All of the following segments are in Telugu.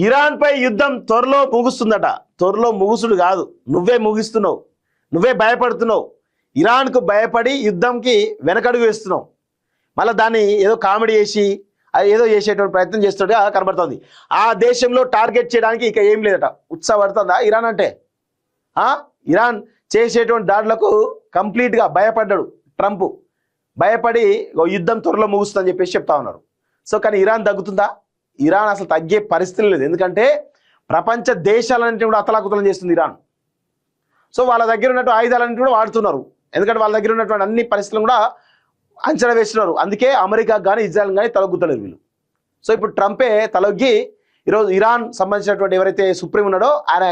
ఇరాన్ పై యుద్ధం త్వరలో ముగుస్తుందట. త్వరలో ముగుసుడు కాదు, నువ్వే ముగిస్తున్నావు, నువ్వే భయపడుతున్నావు. ఇరాన్కు భయపడి యుద్ధంకి వెనకడుగు వేస్తున్నావు. మళ్ళీ దాన్ని ఏదో కామెడీ చేసి అది ఏదో చేసేటువంటి ప్రయత్నం చేస్తున్నట్టుగా కనబడుతుంది. ఆ దేశంలో టార్గెట్ చేయడానికి ఇక ఏం లేదట. ఉత్సాహపడుతుందా ఇరాన్ అంటే? ఇరాన్ చేసేటువంటి దాడులకు కంప్లీట్గా భయపడ్డాడు ట్రంప్. భయపడి యుద్ధం త్వరలో ముగుస్తుందని చెప్పేసి చెప్తా ఉన్నారు. సో కానీ ఇరాన్ తగ్గుతుందా? ఇరాన్ అసలు తగ్గే పరిస్థితి లేదు. ఎందుకంటే ప్రపంచ దేశాలన్నింటినీ కూడా అతలాకుతలం చేస్తుంది ఇరాన్. సో వాళ్ళ దగ్గర ఉన్నటువంటి ఆయుధాలన్నింటినీ కూడా వాడుతున్నారు. ఎందుకంటే వాళ్ళ దగ్గర ఉన్నటువంటి అన్ని పరిస్థితులను కూడా అంచనా వేస్తున్నారు. అందుకే అమెరికా కానీ ఇజ్రాయెల్ కానీ తలొగ్గుతలేరు వీళ్ళు. సో ఇప్పుడు ట్రంపే తలొగ్గి ఈరోజు ఇరాన్ సంబంధించినటువంటి ఎవరైతే సుప్రీం ఉన్నాడో ఆయన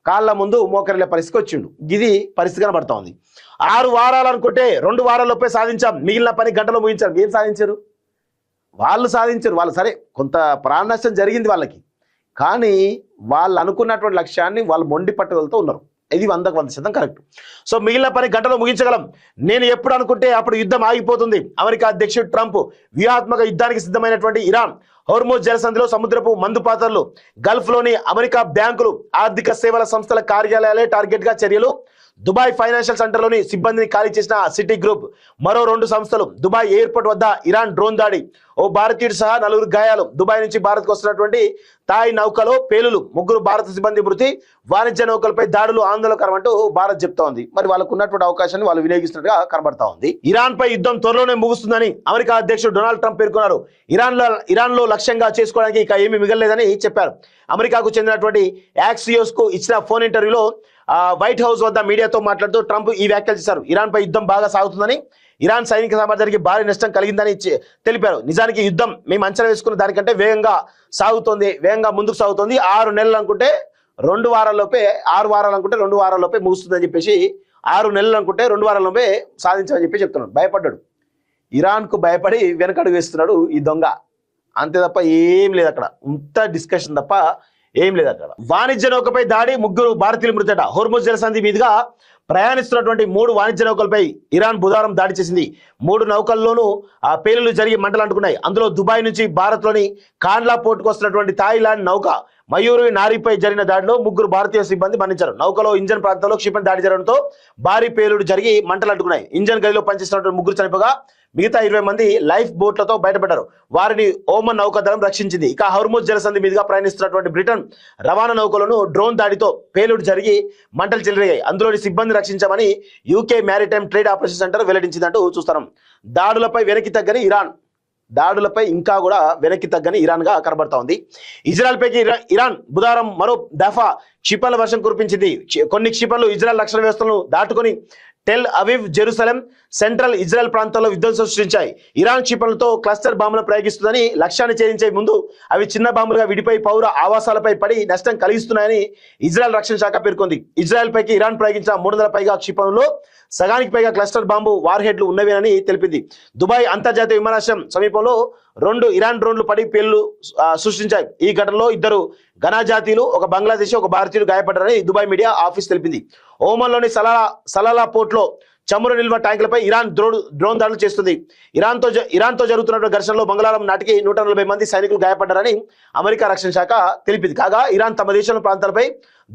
కాళ్ళ ముందు మోకరిల్లే పరిస్థితికి వచ్చిండు. ఇది పరిస్థితి కనబడతా ఉంది. 6 వారాలు అనుకుంటే 2 వారాల్లోపే సాధించాం, మిగిలిన పని గంటలో ముగించాం. ఏం సాధించారు? వాళ్ళు సాధించారు. వాళ్ళు సరే కొంత ప్రాణ నష్టం జరిగింది వాళ్ళకి, కానీ వాళ్ళు అనుకున్నటువంటి లక్ష్యాన్ని వాళ్ళు మొండి పట్టుదలతో ఉన్నారు. ఇది 100% కరెక్ట్. సో మిగిలిన పని గంటలో ముగించగలం. నేను ఎప్పుడు అనుకుంటే అప్పుడు యుద్ధం ఆగిపోతుంది. అమెరికా అధ్యక్షుడు ట్రంప్ వ్యూహాత్మక యుద్ధానికి సిద్ధమైనటువంటి ఇరాన్ హోర్ముజ్ జలసంధిలో సముద్రపు మందుపాత్రలు, గల్ఫ్లోని అమెరికా బ్యాంకులు, ఆర్థిక సేవల సంస్థల కార్యాలయాలే టార్గెట్గా చర్యలు. దుబాయ్ ఫైనాన్షియల్ సెంటర్లోని సిబ్బందిని ఖాళీ చేసిన సిటీ గ్రూప్, మరో 2 సంస్థలు. దుబాయ్ ఎయిర్పోర్ట్ వద్ద ఇరాన్ డ్రోన్ దాడి, ఓ భారతీయుడు సహా 4 గాయాలు. దుబాయ్ నుంచి భారత్కు వస్తున్నటువంటి థాయ్ నౌకలో పేలులు, 3 భారత సిబ్బంది మృతి. వాణిజ్య నౌకలపై దాడులు ఆందోళనకరం అంటూ భారత్ చెప్తా ఉంది. మరి వాళ్ళకు ఉన్నటువంటి అవకాశాన్ని వాళ్ళు వినియోగిస్తున్నట్టుగా కనబడతా ఉంది. ఇరాన్ పై యుద్ధం త్వరలోనే ముగుస్తుందని అమెరికా అధ్యక్షుడు డొనాల్డ్ ట్రంప్ పేర్కొన్నారు. ఇరాన్లో లక్ష్యంగా చేసుకోవడానికి ఇక ఏమీ మిగలలేదని చెప్పారు. అమెరికాకు చెందినటువంటి యాక్సియోస్ కు ఇచ్చిన ఫోన్ ఇంటర్వ్యూలో వైట్ హౌస్ వద్ద మీడియాతో మాట్లాడుతూ ట్రంప్ ఈ వ్యాఖ్యలు చేశారు. ఇరాన్ పై యుద్ధం బాగా సాగుతుందని, ఇరాన్ సైనిక సామర్థ్యానికి భారీ నష్టం కలిగిందని తెలిపారు. నిజానికి యుద్ధం మేము అంచనా వేసుకున్న దానికంటే వేగంగా సాగుతోంది, వేగంగా ముందుకు సాగుతోంది. 6 నెలలు అనుకుంటే 2 వారాల్లోపే, 6 వారాలు అనుకుంటే 2 వారాల్లోపే ముగుస్తుందని చెప్పేసి, 6 నెలలు అనుకుంటే 2 వారాల్లోపే సాధించామని చెప్పి చెప్తున్నాడు. భయపడ్డాడు, ఇరాన్కు భయపడి వెనకడుగు వేస్తున్నాడు ఈ దొంగ. అంతే తప్ప ఏం లేదు అక్కడ. ఇంత డిస్కషన్ తప్ప ఏం లేదు అక్కడ. వాణిజ్య నౌకపై దాడి, 3 భారతీయులు మృతట. హోర్ముజ్ జలసంధి మీదుగా ప్రయాణిస్తున్నటువంటి 3 వాణిజ్య నౌకలపై ఇరాన్ బుధవారం దాడి చేసింది. 3 నౌకల్లోనూ పేలులు జరిగి మంటలు అంటుకున్నాయి. అందులో దుబాయ్ నుంచి భారత్లోని కాండ్లా పోర్టుకు వస్తున్నటువంటి థాయిలాండ్ నౌక మయూరి నారీపై జరిగిన దాడిలో 3 భారతీయ సిబ్బంది మరణించారు. నౌకలో ఇంజన్ ప్రాంతంలో క్షిపణి దాడి జరగడంతో భారీ పేలుడు జరిగి మంటలు అంటుకున్నాయి. ఇంజన్ గదిలో పనిచేస్తున్నటువంటి 3 చనిపోగా మిగతా 20 మంది లైఫ్ బోట్లతో బయటపడ్డారు. వారిని ఓమన్ నౌకాదళం రక్షించింది. ఇక హోర్ముజ్ జలసంధి మీదుగా ప్రయాణిస్తున్నటువంటి బ్రిటన్ రవాణా నౌకలను డ్రోన్ దాడితో పేలుడు జరిగి మంటలు చెలరేగాయి. అందులోని సిబ్బంది రక్షించామని UK maritime trade operation centre వెల్లడించిందంటూ చూస్తున్నాం. దాడులపై వెనక్కి తగ్గని ఇరాన్, దాడులపై ఇంకా కూడా వెనక్కి తగ్గని ఇరాన్ గా కనబడతా ఉంది. ఇజ్రాయెల్ పైకి ఇరాన్ బుధవారం మరో దఫా క్షిపణుల వర్షం కురిపించింది. కొన్ని క్షిపణులు ఇజ్రాయెల్ రక్షణ వ్యవస్థలను దాటుకొని Tel Aviv, Jerusalem, central Israel ప్రాంతాల్లో విధ్వంసం సృష్టించాయి. ఇరాన్ క్షిపణులతో క్లస్టర్ బాంబులను ప్రయోగిస్తుందని లక్ష్యాన్ని ఛేదించే ముందు అవి చిన్న బాంబులుగా విడిపై పౌర ఆవాసాలపై పడి నష్టం కలిగిస్తున్నాయని ఇజ్రాయెల్ రక్షణ శాఖ పేర్కొంది. ఇజ్రాయెల్ పైకి ఇరాన్ ప్రయోగించిన 300 పైగా క్షిపణుల్లో సగానికి పైగా క్లస్టర్ బాంబు వార్ హెడ్లు ఉన్నవేనని తెలిపింది. దుబాయ్ అంతర్జాతీయ విమానాశ్రయం సమీపంలో 2 ఇరాన్ డ్రోన్లు పడి పేలులు సృష్టించాయి. ఈ ఘటనలో 2 ఘనా జాతీయులు, 1 బంగ్లాదేశీ, 1 భారతీయుడు గాయపడ్డారని దుబాయ్ మీడియా ఆఫీస్ తెలిపింది. ఓమన్లోని సలాలా పోర్ట్లో చమురు నిల్వ ట్యాంకులపై ఇరాన్ డ్రోన్ దాడులు చేస్తుంది. ఇరాన్తో జరుగుతున్న ఘర్షణలో మంగళవారం నాటికి 140 మంది సైనికులు గాయపడ్డారని అమెరికా రక్షణ శాఖ తెలిపింది. కాగా ఇరాన్ తమ దేశంలో ప్రాంతాలపై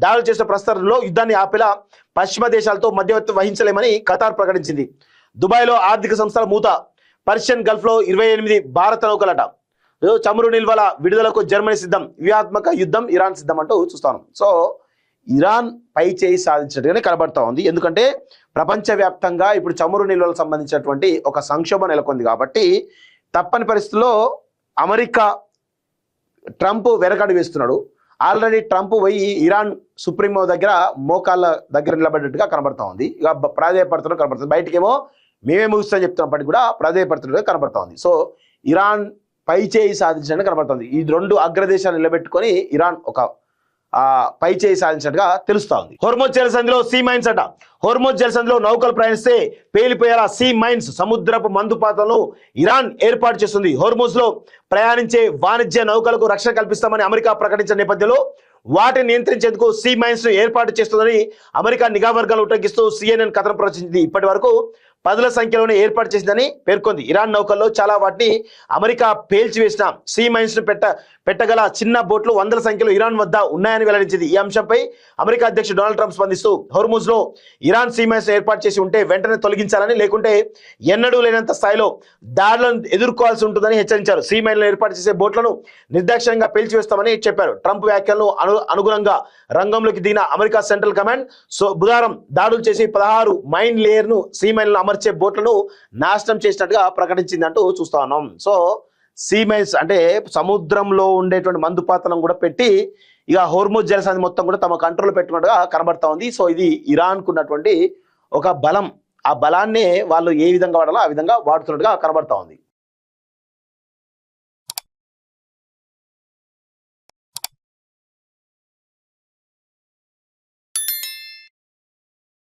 దాడులు చేసిన ప్రస్తుతంలో యుద్ధాన్ని ఆపేలా పశ్చిమ దేశాలతో మధ్యవర్తి వహించలేమని ఖతార్ ప్రకటించింది. దుబాయ్లో ఆర్థిక సంస్థల మూత, పర్షియన్ గల్ఫ్లో 28 భారత నౌకలట. చమురు నిల్వల విడుదలకు జర్మనీ సిద్ధం, వ్యూహాత్మక యుద్ధం ఇరాన్ సిద్ధం అంటూ చూస్తాను. సో ఇరాన్ పై చేయి సాధించినట్టుగానే కనబడతా ఉంది. ఎందుకంటే ప్రపంచవ్యాప్తంగా ఇప్పుడు చమురు నిల్వలకు సంబంధించినటువంటి ఒక సంక్షోభం నెలకొంది. కాబట్టి తప్పని పరిస్థితుల్లో అమెరికా ట్రంప్ వెనకడు వేస్తున్నాడు. ఆల్రెడీ ట్రంప్ పోయి ఇరాన్ సుప్రీమో దగ్గర మోకాళ్ళ దగ్గర నిలబడ్డట్టుగా కనబడతా ఉంది. ఇక ప్రాధాయపడుతున్నట్టు కనబడుతుంది. బయటకేమో మేమే ముగిస్తామని చెప్తున్నప్పటికీ కూడా ప్రాధాయపడుతున్నట్టుగా కనబడతా ఉంది. సో ఇరాన్ పై చేయి సాధించినట్టు కనబడుతుంది. ఈ 2 అగ్రదేశాలు నిలబెట్టుకొని ఇరాన్ ఒక పై చేయి సాధించినట్టుగా తెలుస్తా ఉంది. హోర్ముజ్ జలసంధిలో సీ మైన్స్ అట. హోర్ముజ్ జలసంధిలో నౌకలు ప్రయాణిస్తే పేలిపోయేలా సీ మైన్స్, సముద్రపు మందుపాత్రలను ఇరాన్ ఏర్పాటు చేస్తుంది. హోర్ముజ్ లో ప్రయాణించే వాణిజ్య నౌకలకు రక్షణ కల్పిస్తామని అమెరికా ప్రకటించిన నేపథ్యంలో వాటిని నియంత్రించేందుకు సీ మైన్స్ ను ఏర్పాటు చేస్తుందని అమెరికా నిఘా వర్గాలు ఉటంకిస్తూ CNN కథనం ప్రచురించింది. ఇప్పటి వరకు పదుల సంఖ్యలోనే ఏర్పాటు చేసిందని పేర్కొంది. ఇరాన్ నౌకల్లో చాలా వాటిని అమెరికా పేల్చివేసిన సీ మైన్స్ ను పెట్టగల చిన్న బోట్లు వందల సంఖ్యలో ఇరాన్ వద్ద ఉన్నాయని వెల్లడించింది. ఈ అంశంపై అమెరికా అధ్యక్షుడు డొనాల్డ్ ట్రంప్ స్పందిస్తూ హోర్ముజ్ లో ఇరాన్ సీ మైన్స్ ఏర్పాటు చేసి ఉంటే వెంటనే తొలగించాలని, లేకుంటే ఎన్నడూ లేనంత స్థాయిలో దాడులను ఎదుర్కోవాల్సి ఉంటుందని హెచ్చరించారు. సీ మైన్లను ఏర్పాటు చేసే బోట్లను నిర్దాక్షిణ్యంగా పేల్చివేస్తామని చెప్పారు. ట్రంప్ వ్యాఖ్యలను అనుగుణంగా రంగంలోకి దిగిన అమెరికా సెంట్రల్ కమాండ్ బుధవారం దాడులు చేసి 16 మైన్ లేయర్ ను సీ మైన్లను అమర్చే బోట్లను నాశనం చేసినట్టుగా ప్రకటించిందంటూ చూస్తా ఉన్నాం. సో సీ మైన్స్ అంటే సముద్రంలో ఉండేటువంటి మందుపాతలను కూడా పెట్టి ఇక హోర్ముజ్ జలసంధి మొత్తం కూడా తమ కంట్రోల్ పెట్టుకున్నట్టుగా కనబడతా ఉంది. సో ఇది ఇరాన్ కు ఉన్నటువంటి ఒక బలం. ఆ బలాన్ని వాళ్ళు ఏ విధంగా వాడాలో ఆ విధంగా వాడుతున్నట్టుగా కనబడతా ఉంది.